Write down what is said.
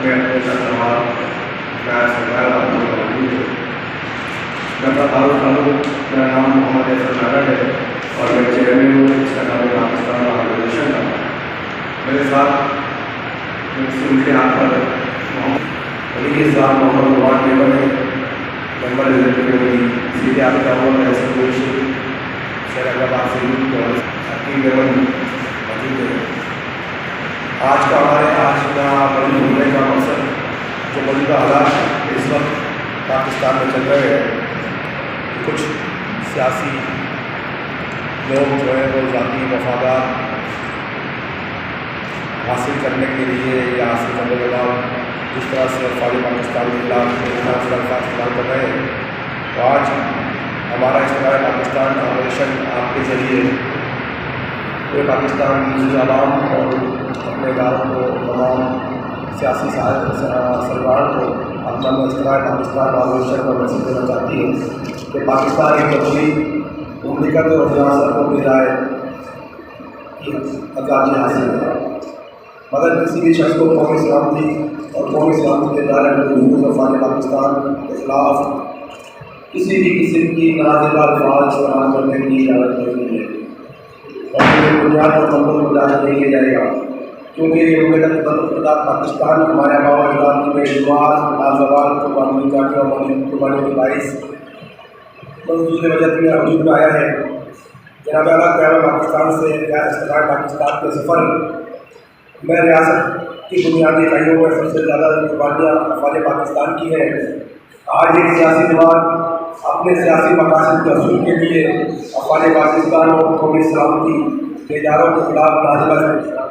میں اپنے سوال کا سرکار آپ کو موجود ہے۔ ڈاکٹر فاروق تعلق، میرا نام محمد احسن ناگر ہے اور میں چیئرمین ہوں اس کا نام پاکستان آرگنائزیشن کا۔ میرے ساتھ ان کے ہاتھ پر علی صاحب محمد مواد ٹیبل ہے، ممبر سیدھے آپ کا ایسوسیشن شہر آباد سے اور حکیم لیول موجود ہے۔ آج کا بڑی ہونے کا مقصد جو موجودہ حالات اس وقت پاکستان میں چل رہے ہیں، کچھ سیاسی لوگ جو ہیں وہ ذاتی مفادات حاصل کرنے کے لیے یا حاصل کرنے کے بعد جس طرح سے فوج پاکستان کے خلاف استعمال کر رہے ہیں، تو آج ہمارا اجتماع پاکستان آپریشن آپ کے ذریعے پورے پاکستان کی عوام اور اپنے اداروں کو، تمام سیاسی سربراہ کو اپنا اجتماع پاکستان آپریشن کا میسج دینا چاہتی ہے کہ پاکستان کی تفصیل مملکت اور ریاست کو ملائے آزادی حاصل ہے، مگر کسی بھی شخص کو قومی سلامتی اور قومی سلامتی کے دائرے میں حقوق افغان پاکستان کے خلاف کسی بھی قسم کی نازیبا الفاظ استعمال کرنے کی اجازت نہیں ہے اور یہ بنیاد پر مقبول برداشت نہیں کیا جائے گا، کیونکہ یہ مملکت پاکستان ہمارے آباء و اجداد کی بے شمار لازوال قربانی کی باعث منظور وجہ میں وجود میں آیا ہے۔ جناب اعلیٰ قیام پاکستان سے استقلال پاکستان کے سفر میں ریاست کی بنیادی اکائیوں میں سب سے زیادہ قربانیاں افغان پاکستان کی ہیں۔ آج ایک سیاسی جماعت اپنے سیاسی مقاصد کے حصول کے لیے افغان پاکستان اور قومی سلامتی کے اداروں کے خلاف نازیبا